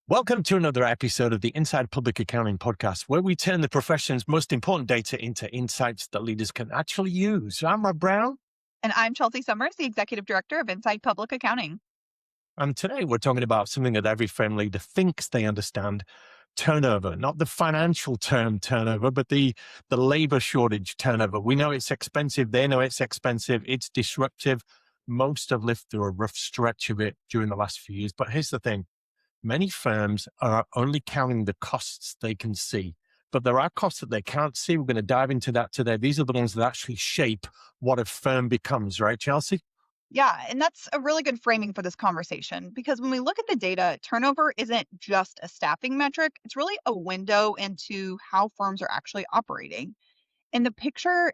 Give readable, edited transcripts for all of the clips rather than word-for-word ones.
Welcome to another episode of the Inside Public Accounting podcast, where we turn the profession's most important data into insights that leaders can actually use. I'm Rob Brown. And I'm Chelsea Summers, the Executive Director of Inside Public Accounting. And today we're talking about something that every firm leader thinks they understand: turnover, not the financial term turnover, but the labor shortage turnover. We know it's expensive. They know it's expensive. It's disruptive. Most have lived through a rough stretch of it during the last few years. But here's the thing. Many firms are only counting the costs they can see, but there are costs that they can't see. We're going to dive into that today. These are the ones that actually shape what a firm becomes, right, Chelsea? Yeah, and that's a really good framing for this conversation because when we look at the data, turnover isn't just a staffing metric, it's really a window into how firms are actually operating. And the picture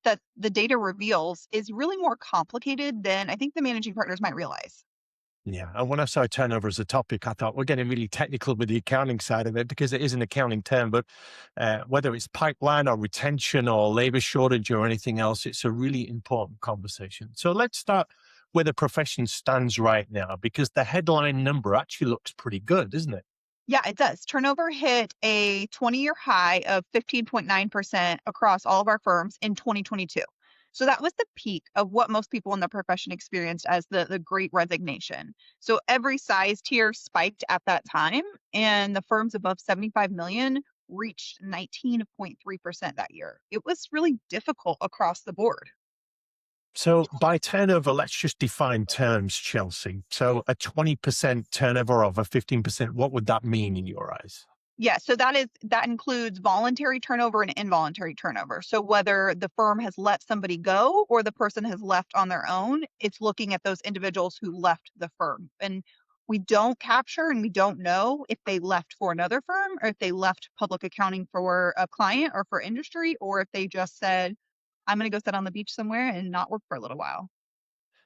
that the data reveals is really more complicated than I think the managing partners might realize. Yeah. And when I saw turnover as a topic, I thought we're getting really technical with the accounting side of it because it is an accounting term. But whether it's pipeline or retention or labor shortage or anything else, it's a really important conversation. So let's start where the profession stands right now, because the headline number actually looks pretty good, doesn't it? Yeah, it does. Turnover hit a 20-year high of 15.9% across all of our firms in 2022. So that was the peak of what most people in the profession experienced as the great resignation. So every size tier spiked at that time, and the firms above 75 million reached 19.3% that year. It was really difficult across the board. So by turnover, let's just define terms, Chelsea. So a 20% turnover of a 15%, what would that mean in your eyes? Yeah, so that includes voluntary turnover and involuntary turnover. So whether the firm has let somebody go or the person has left on their own, it's looking at those individuals who left the firm. And we don't capture and we don't know if they left for another firm or if they left public accounting for a client or for industry, or if they just said, I'm going to go sit on the beach somewhere and not work for a little while.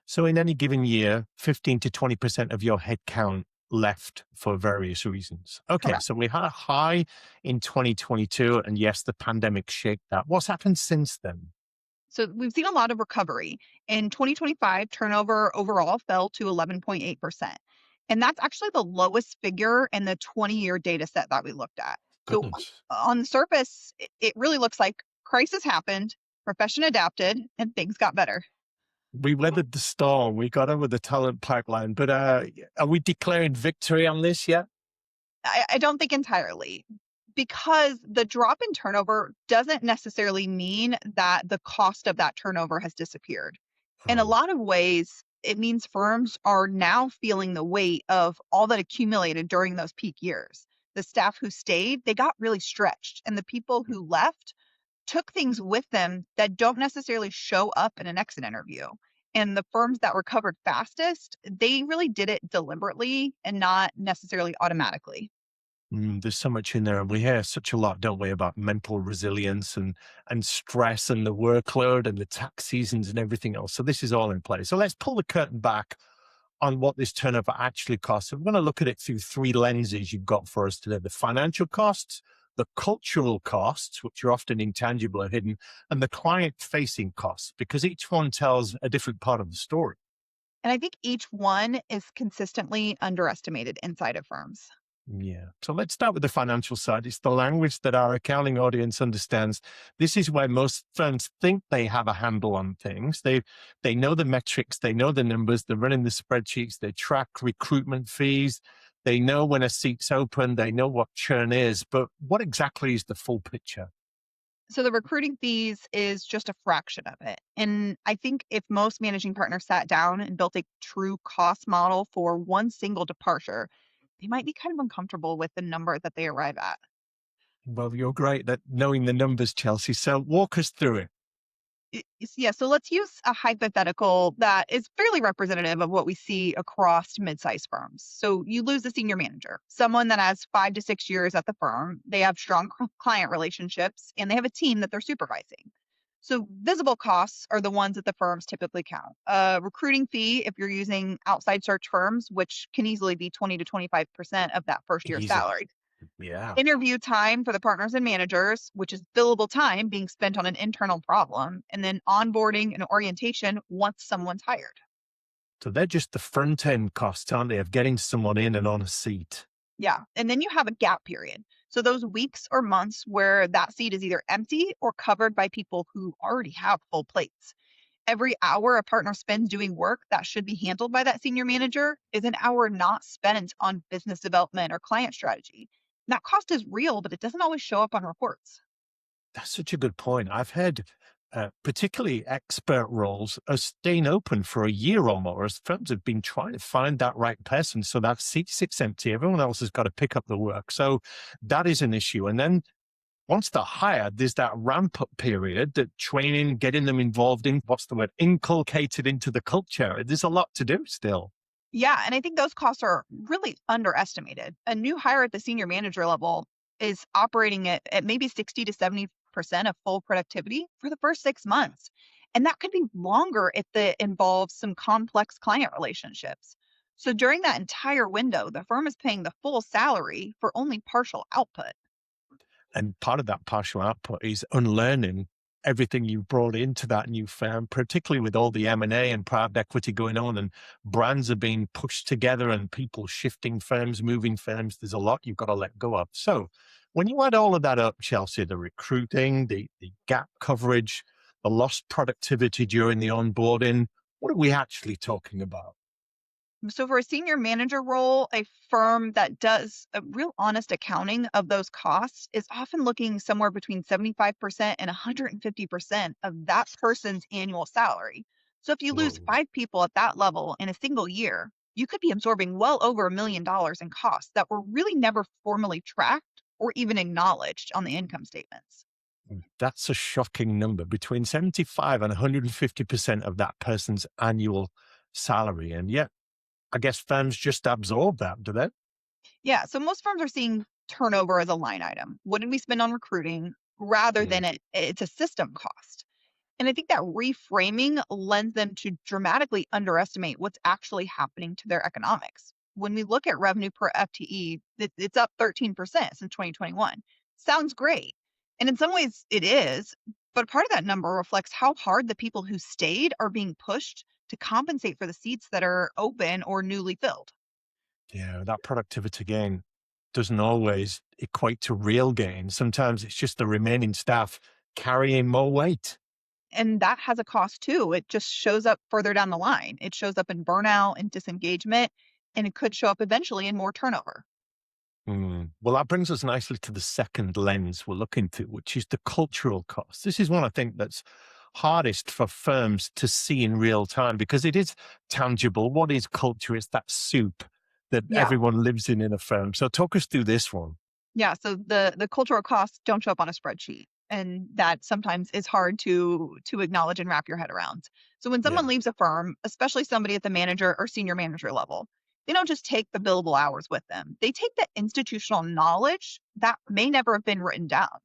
So in any given year, 15 to 20% of your headcount left for various reasons. Okay, Correct. so we had a high in 2022, and yes, the pandemic shaped that. What's happened since then? So we've seen a lot of recovery. In 2025, turnover overall fell to 11.8%. And that's actually the lowest figure in the 20-year data set that we looked at. So Goodness. on the surface, it really looks like crisis happened, profession adapted, and things got better. We weathered the storm. We got over the talent pipeline, but are we declaring victory on this yet? I don't think entirely, because the drop in turnover doesn't necessarily mean that the cost of that turnover has disappeared. In a Oh. lot of ways, it means firms are now feeling the weight of all that accumulated during those peak years. The staff who stayed, they got really stretched, and the people who left took things with them that don't necessarily show up in an exit interview. And the firms that recovered fastest, they really did it deliberately and not necessarily automatically. There's so much in there, and we hear such a lot, don't we, about mental resilience and stress and the workload and the tax seasons and everything else. So this is all in place. So let's pull the curtain back on what this turnover actually costs. And we're going to look at it through three lenses you've got for us today: the financial costs, the cultural costs, which are often intangible or hidden, and the client-facing costs, because each one tells a different part of the story. And I think each one is consistently underestimated inside of firms. Yeah. So let's start with the financial side. It's the language that our accounting audience understands. This is where most firms think they have a handle on things. They know the metrics, they know the numbers, they're running the spreadsheets, they track recruitment fees, they know when a seat's open, they know what churn is, but what exactly is the full picture? So the recruiting fees is just a fraction of it. And I think if most managing partners sat down and built a true cost model for one single departure, they might be kind of uncomfortable with the number that they arrive at. Well, you're great at knowing the numbers, Chelsea. So walk us through it. Yeah, so let's use a hypothetical that is fairly representative of what we see across mid-sized firms. So you lose a senior manager, someone that has 5 to 6 years at the firm. They have strong client relationships and they have a team that they're supervising. So visible costs are the ones that the firms typically count. A recruiting fee, if you're using outside search firms, which can easily be 20 to 25% of that first year's Easily. salary. Yeah. Interview time for the partners and managers, which is billable time being spent on an internal problem, and then onboarding and orientation once someone's hired. So they're just the front end costs, aren't they, of getting someone in and on a seat? Yeah. And then you have a gap period. So those weeks or months where that seat is either empty or covered by people who already have full plates. Every hour a partner spends doing work that should be handled by that senior manager is an hour not spent on business development or client strategy. And that cost is real, but it doesn't always show up on reports. That's such a good point. I've heard particularly expert roles are staying open for a year or more as firms have been trying to find that right person. So that seat sits empty. Everyone else has got to pick up the work. So that is an issue. And then once they're hired, there's that ramp up period, that training, getting them involved in what's the word, inculcated into the culture. There's a lot to do still. Yeah, and I think those costs are really underestimated. A new hire at the senior manager level is operating at maybe 60 to 70% of full productivity for the first 6 months. And that could be longer if it involves some complex client relationships. So during that entire window, the firm is paying the full salary for only partial output. And part of that partial output is unlearning everything you brought into that new firm, particularly with all the M&A and private equity going on and brands are being pushed together and people shifting firms, moving firms. There's a lot you've got to let go of. So when you add all of that up, Chelsea, the recruiting, the gap coverage, the lost productivity during the onboarding, what are we actually talking about? So for a senior manager role, a firm that does a real honest accounting of those costs is often looking somewhere between 75% and 150% of that person's annual salary. So if you lose Whoa. 5 people at that level in a single year, you could be absorbing well over $1 million in costs that were really never formally tracked or even acknowledged on the income statements. That's a shocking number. Between 75 and 150% of that person's annual salary. And yet, I guess firms just absorb that, do they? Yeah, so most firms are seeing turnover as a line item. What did we spend on recruiting rather Mm, than it's a system cost? And I think that reframing lends them to dramatically underestimate what's actually happening to their economics. When we look at revenue per FTE, it's up 13% since 2021. Sounds great. And in some ways, it is. But part of that number reflects how hard the people who stayed are being pushed to compensate for the seats that are open or newly filled. yeah, that productivity gain doesn't always equate to real gain. Sometimes it's just the remaining staff carrying more weight. And that has a cost too. It just shows up further down the line. It shows up in burnout and disengagement, and it could show up eventually in more turnover. Well, that brings us nicely to the second lens we're looking to, which is the cultural cost. This is one I think that's hardest for firms to see in real time because it is tangible. What is culture? It's that soup that Yeah. everyone lives in a firm. So talk us through this one. Yeah, so the cultural costs don't show up on a spreadsheet, and that sometimes is hard to acknowledge and wrap your head around. So when Yeah. someone leaves a firm, especially somebody at the manager or senior manager level, they don't just take the billable hours with them. They take the institutional knowledge that may never have been written down,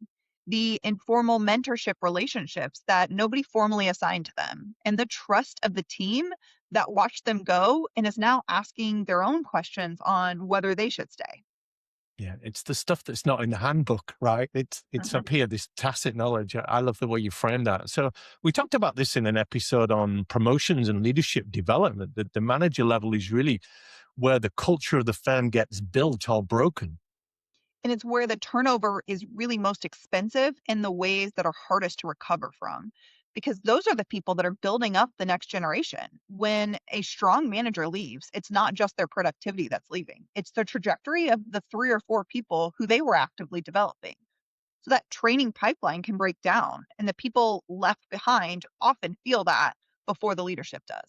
the informal mentorship relationships that nobody formally assigned to them, and the trust of the team that watched them go and is now asking their own questions on whether they should stay. Yeah, it's the stuff that's not in the handbook, right? It's up here, this tacit knowledge. I love the way you frame that. So we talked about this in an episode on promotions and leadership development, that the manager level is really where the culture of the firm gets built or broken. And it's where the turnover is really most expensive in the ways that are hardest to recover from. Because those are the people that are building up the next generation. When a strong manager leaves, it's not just their productivity that's leaving, it's the trajectory of the 3 or 4 people who they were actively developing. So that training pipeline can break down, and the people left behind often feel that before the leadership does.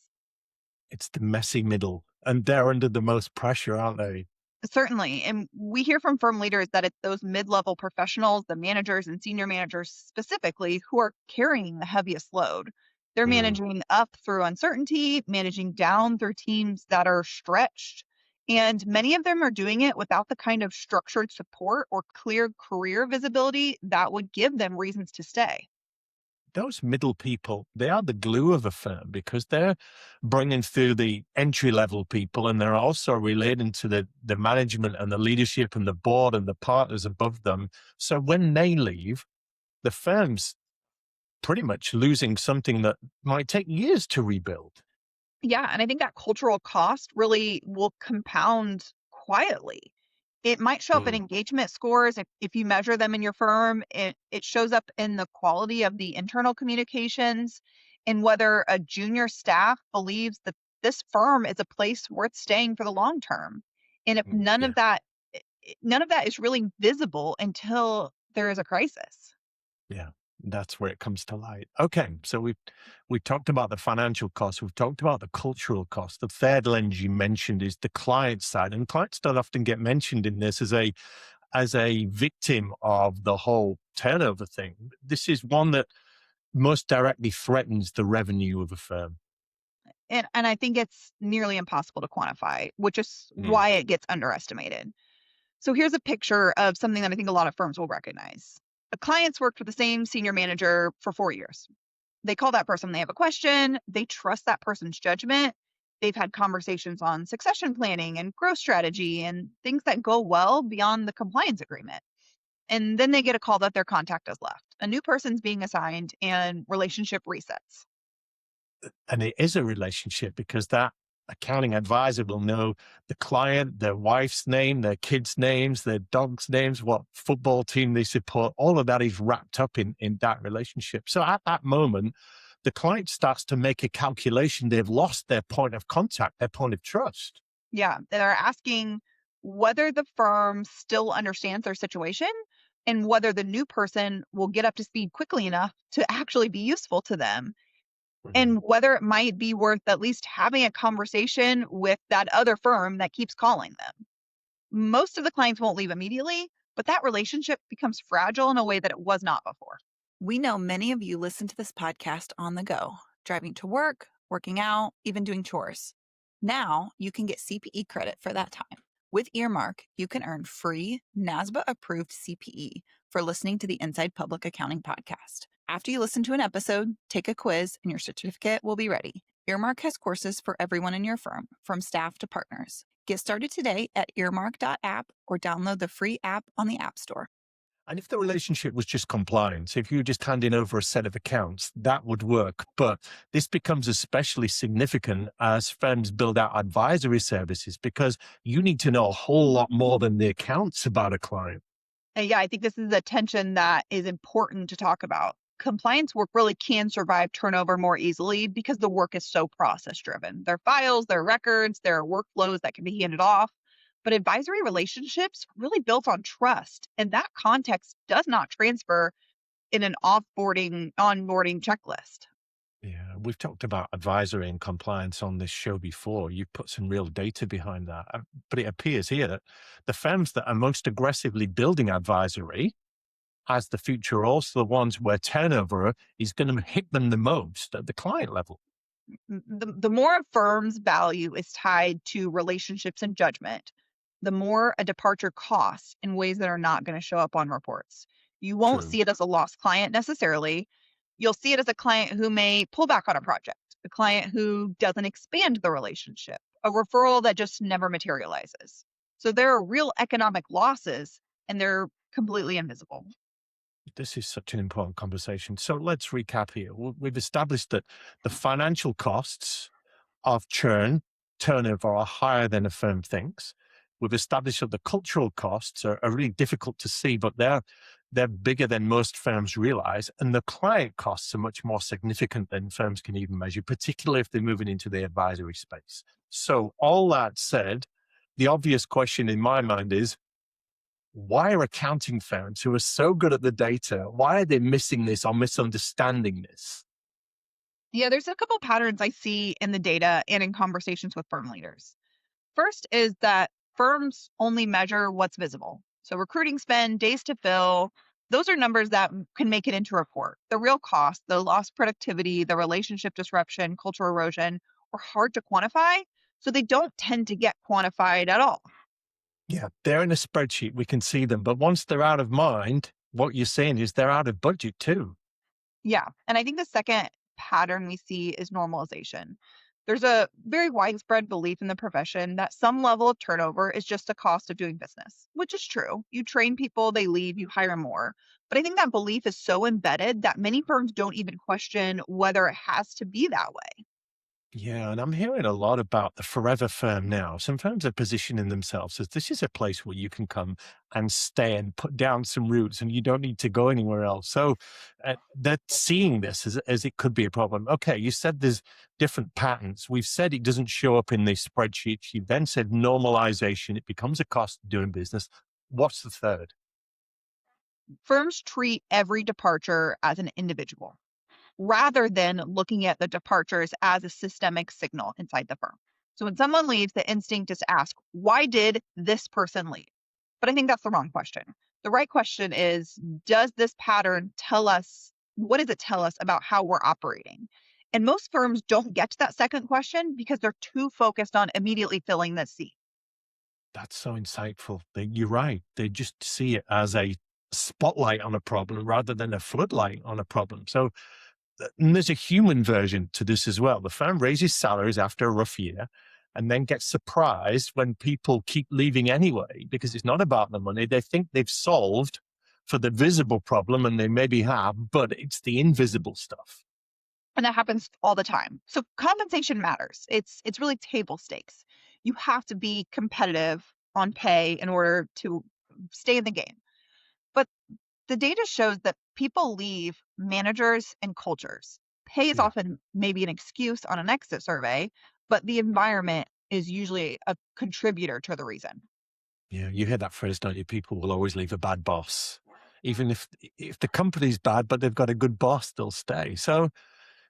It's the messy middle, and they're under the most pressure, aren't they? Certainly. And we hear from firm leaders that it's those mid level professionals, the managers and senior managers specifically, who are carrying the heaviest load. They're Mm. managing up through uncertainty, managing down through teams that are stretched. And many of them are doing it without the kind of structured support or clear career visibility that would give them reasons to stay. Those middle people, they are the glue of a firm because they're bringing through the entry level people and they're also relating to the management and the leadership and the board and the partners above them. So when they leave, the firm's pretty much losing something that might take years to rebuild. Yeah. And I think that cultural cost really will compound quietly. It might show up in Mm, engagement scores if you measure them in your firm. It shows up in the quality of the internal communications and whether a junior staff believes that this firm is a place worth staying for the long term. And if yeah. none of that is really visible until there is a crisis. Yeah, that's where it comes to light. Okay, so we talked about the financial costs. We've talked about the cultural cost. The third lens you mentioned is the client side, and clients don't often get mentioned in this as a victim of the whole turnover thing. This is one that most directly threatens the revenue of a firm. And I think it's nearly impossible to quantify, which is Mm, why it gets underestimated. So here's a picture of something that I think a lot of firms will recognize. A client's worked with the same senior manager for 4 years. They call that person, they have a question, they trust that person's judgment. They've had conversations on succession planning and growth strategy and things that go well beyond the compliance agreement. And then they get a call that their contact has left. A new person's being assigned and relationship resets. and it is a relationship because that accounting advisor will know the client, their wife's name, their kids' names, their dogs' names, what football team they support. All of that is wrapped up in that relationship. So at that moment, the client starts to make a calculation. They've lost their point of contact, their point of trust. Yeah, they're asking whether the firm still understands their situation and whether the new person will get up to speed quickly enough to actually be useful to them, Mhm. and whether it might be worth at least having a conversation with that other firm that keeps calling them. Most of the clients won't leave immediately, but that relationship becomes fragile in a way that it was not before. We know many of you listen to this podcast on the go, driving to work, working out, even doing chores. Now you can get CPE credit for that time. With Earmark, you can earn free NASBA approved CPE for listening to the Inside Public Accounting podcast. After you listen to an episode, take a quiz and your certificate will be ready. Earmark has courses for everyone in your firm, from staff to partners. Get started today at earmark.app or download the free app on the App Store. And if the relationship was just compliance, if you were just handing over a set of accounts, that would work. But this becomes especially significant as firms build out advisory services because you need to know a whole lot more than the accounts about a client. And yeah, I think this is a tension that is important to talk about. Compliance work really can survive turnover more easily because the work is so process driven. There are files, there are records, there are workflows that can be handed off. But advisory relationships are really built on trust, and that context does not transfer in an onboarding checklist. Yeah, we've talked about advisory and compliance on this show before. You've put some real data behind that. But it appears here that the firms that are most aggressively building advisory as the future are also the ones where turnover is going to hit them the most at the client level. The more a firm's value is tied to relationships and judgment, the more a departure costs in ways that are not going to show up on reports. You won't True. see it as a lost client necessarily. You'll see it as a client who may pull back on a project, a client who doesn't expand the relationship, a referral that just never materializes. So there are real economic losses and they're completely invisible. This is such an important conversation. So let's recap here. We've established that the financial costs of churn, turnover are higher than a firm thinks. We've established that the cultural costs are really difficult to see, but they're bigger than most firms realize. And the client costs are much more significant than firms can even measure, particularly if they're moving into the advisory space. So all that said, the obvious question in my mind is, why are accounting firms who are so good at the data, why are they missing this or misunderstanding this? Yeah, there's a couple patterns I see in the data and in conversations with firm leaders. First is that firms only measure what's visible. So recruiting spend, days to fill, those are numbers that can make it into a report. The real cost, the lost productivity, the relationship disruption, cultural erosion are hard to quantify. So they don't tend to get quantified at all. Yeah, they're in a spreadsheet. We can see them. But once they're out of mind, what you're saying is they're out of budget too. Yeah. And I think the second pattern we see is normalization. There's a very widespread belief in the profession that some level of turnover is just a cost of doing business, which is true. You train people, they leave, you hire more. But I think that belief is so embedded that many firms don't even question whether it has to be that way. Yeah, and I'm hearing a lot about the forever firm now. Some firms are positioning themselves as this is a place where you can come and stay and put down some roots and you don't need to go anywhere else. So they're seeing this as it could be a problem. Okay, you said there's different patterns. We've said it doesn't show up in these spreadsheets. You then said normalization. It becomes a cost of doing business. What's the third? Firms treat every departure as an individual rather than looking at the departures as a systemic signal inside the firm. So when someone leaves, the instinct is to ask, why did this person leave? But I think that's the wrong question. The right question is, does this pattern tell us, what does it tell us about how we're operating? And most firms don't get to that second question because they're too focused on immediately filling the seat. That's so insightful. You're right. They just see it as a spotlight on a problem rather than a floodlight on a problem. So and there's a human version to this as well. The firm raises salaries after a rough year and then gets surprised when people keep leaving anyway because it's not about the money. They think they've solved for the visible problem and they maybe have, but it's the invisible stuff. And that happens all the time. So compensation matters. It's really table stakes. You have to be competitive on pay in order to stay in the game. But the data shows that people leave managers and cultures. Pay is Yeah. often maybe an excuse on an exit survey, but the environment is usually a contributor to the reason. Yeah. You hear that phrase, don't you? People will always leave a bad boss. Even if the company's bad, but they've got a good boss, they'll stay. So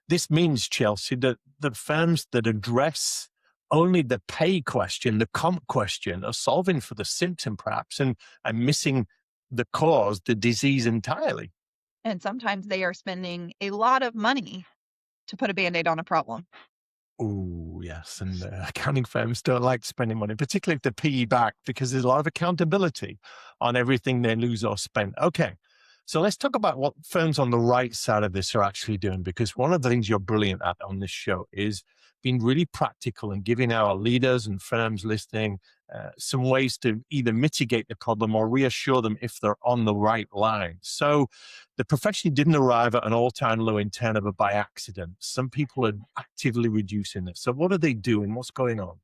this means, Chelsea, that the firms that address only the pay question, the comp question, are solving for the symptom perhaps and missing the cause, the disease entirely. And sometimes they are spending a lot of money to put a band aid on a problem. Oh, yes. And accounting firms don't like spending money, particularly if they're PE back, because there's a lot of accountability on everything they lose or spend. Okay. So let's talk about what firms on the right side of this are actually doing, because one of the things you're brilliant at on this show is being really practical and giving our leaders and firms listening some ways to either mitigate the problem or reassure them if they're on the right line. So the profession didn't arrive at an all-time low in turnover by accident. Some people are actively reducing it. So what are they doing? What's going on?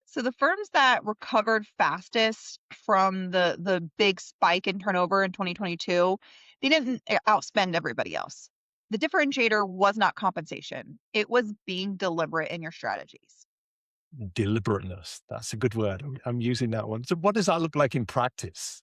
So the firms that recovered fastest from the big spike in turnover in 2022, they didn't outspend everybody else. The differentiator was not compensation. It was being deliberate in your strategies. Deliberateness. That's a good word. I'm using that one. So what does that look like in practice?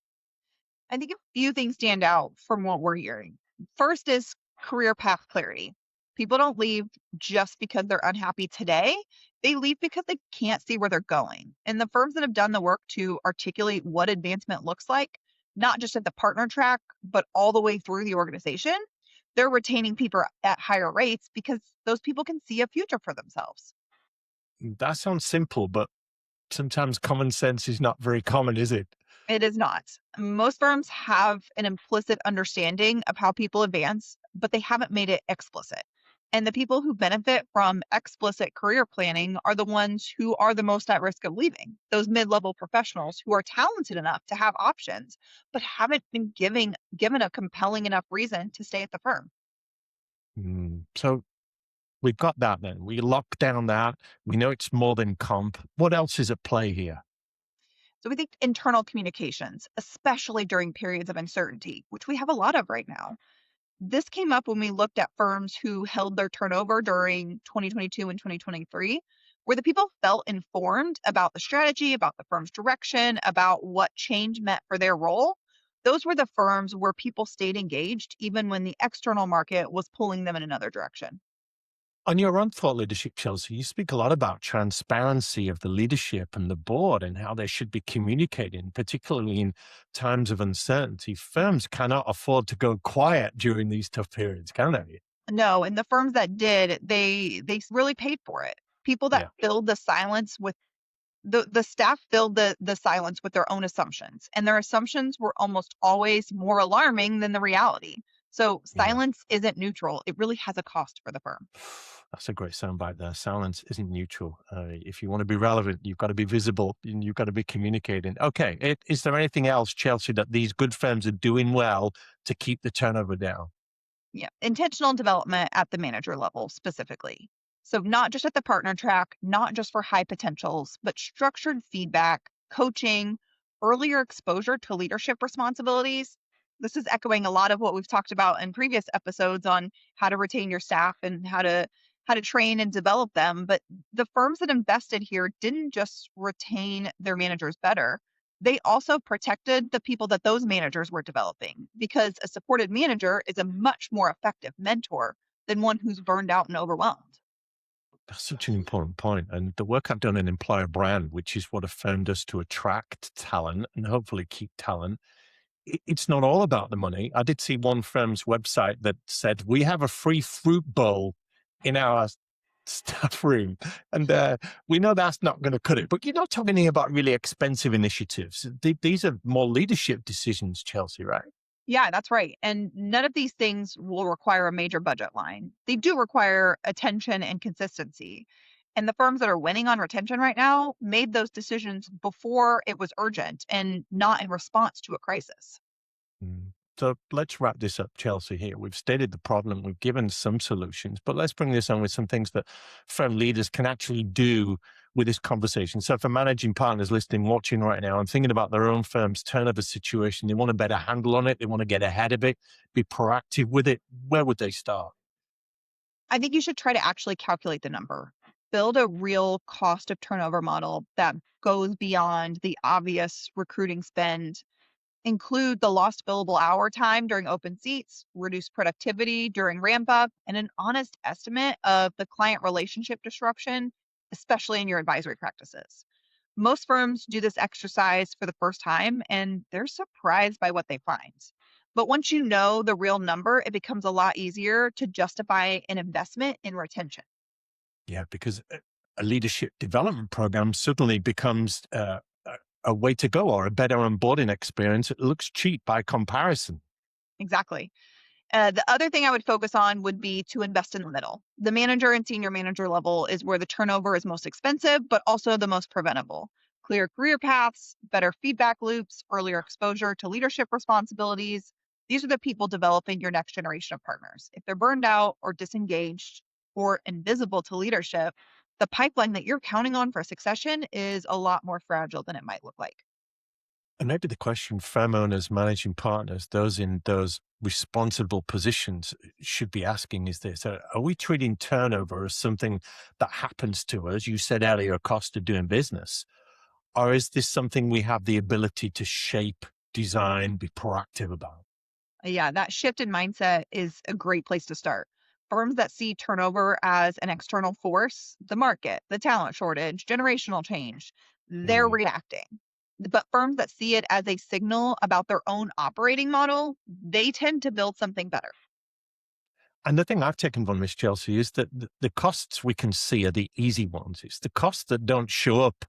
I think a few things stand out from what we're hearing. First is career path clarity. People don't leave just because they're unhappy today. They leave because they can't see where they're going. And the firms that have done the work to articulate what advancement looks like, not just at the partner track, but all the way through the organization, they're retaining people at higher rates because those people can see a future for themselves. That sounds simple, but sometimes common sense is not very common, is it? It is not. Most firms have an implicit understanding of how people advance, but they haven't made it explicit. And the people who benefit from explicit career planning are the ones who are the most at risk of leaving. Those mid-level professionals who are talented enough to have options, but haven't been given a compelling enough reason to stay at the firm. So we've got that then. We lock down that. We know it's more than comp. What else is at play here? So we think internal communications, especially during periods of uncertainty, which we have a lot of right now. This came up when we looked at firms who held their turnover during 2022 and 2023, where the people felt informed about the strategy, about the firm's direction, about what change meant for their role. Those were the firms where people stayed engaged, even when the external market was pulling them in another direction. On your own thought leadership, Chelsea, you speak a lot about transparency of the leadership and the board and how they should be communicating, particularly in times of uncertainty. Firms cannot afford to go quiet during these tough periods, can they? No, and the firms that did, they really paid for it. People that Yeah. filled the silence with the staff filled the silence with their own assumptions, and their assumptions were almost always more alarming than the reality. So Yeah. silence isn't neutral. It really has a cost for the firm. That's a great soundbite there. Silence isn't neutral. If you want to be relevant, you've got to be visible and you've got to be communicating. Okay. Is there anything else, Chelsea, that these good firms are doing well to keep the turnover down? Yeah. Intentional development at the manager level specifically. So, not just at the partner track, not just for high potentials, but structured feedback, coaching, earlier exposure to leadership responsibilities. This is echoing a lot of what we've talked about in previous episodes on how to retain your staff and how to train and develop them. But the firms that invested here didn't just retain their managers better. They also protected the people that those managers were developing because a supported manager is a much more effective mentor than one who's burned out and overwhelmed. That's such an important point. And the work I've done in employer brand, which is what a firm does to attract talent and hopefully keep talent, it's not all about the money. I did see one firm's website that said, we have a free fruit bowl in our staff room. And we know that's not going to cut it. But you're not talking here about really expensive initiatives. These are more leadership decisions, Chelsea, right? Yeah, that's right. And none of these things will require a major budget line. They do require attention and consistency. And the firms that are winning on retention right now made those decisions before it was urgent and not in response to a crisis. Mm. So let's wrap this up, Chelsea, here. We've stated the problem, we've given some solutions, but let's bring this on with some things that firm leaders can actually do with this conversation. So for managing partners listening, watching right now, and thinking about their own firm's turnover situation, they want a better handle on it, they want to get ahead of it, be proactive with it. Where would they start? I think you should try to actually calculate the number. Build a real cost of turnover model that goes beyond the obvious recruiting spend. Include the lost billable hour time during open seats, reduce productivity during ramp up, and an honest estimate of the client relationship disruption, especially in your advisory practices. Most firms do this exercise for the first time and they're surprised by what they find. But once you know the real number, it becomes a lot easier to justify an investment in retention. Yeah, because a leadership development program suddenly becomes a way to go or a better onboarding experience. It looks cheap by comparison. Exactly. The other thing I would focus on would be to invest in the middle. The manager and senior manager level is where the turnover is most expensive, but also the most preventable. Clear career paths, better feedback loops, earlier exposure to leadership responsibilities. These are the people developing your next generation of partners. If they're burned out or disengaged or invisible to leadership, the pipeline that you're counting on for succession is a lot more fragile than it might look like. And maybe the question firm owners, managing partners, those in those responsible positions should be asking is this: are we treating turnover as something that happens to us? You said earlier, a cost of doing business. Or is this something we have the ability to shape, design, be proactive about? Yeah, that shift in mindset is a great place to start. Firms that see turnover as an external force, the market, the talent shortage, generational change, they're Mm. reacting. But firms that see it as a signal about their own operating model, they tend to build something better. And the thing I've taken from Miss Chelsea is that the costs we can see are the easy ones. It's the costs that don't show up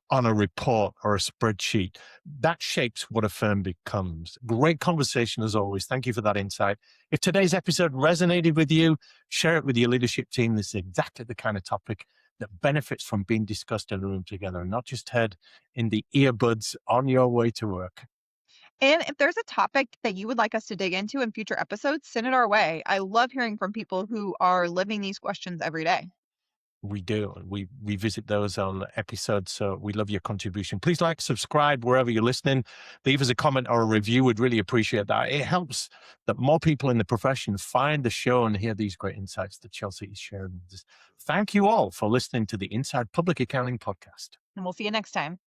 on a report or a spreadsheet. That shapes what a firm becomes. Great conversation as always. Thank you for that insight. If today's episode resonated with you, share it with your leadership team. This is exactly the kind of topic that benefits from being discussed in a room together and not just heard in the earbuds on your way to work. And if there's a topic that you would like us to dig into in future episodes, send it our way. I love hearing from people who are living these questions every day. We do. We revisit those on episodes. So we love your contribution. Please like, subscribe wherever you're listening. Leave us a comment or a review. We'd really appreciate that. It helps that more people in the profession find the show and hear these great insights that Chelsea is sharing with us. Thank you all for listening to the Inside Public Accounting Podcast. And we'll see you next time.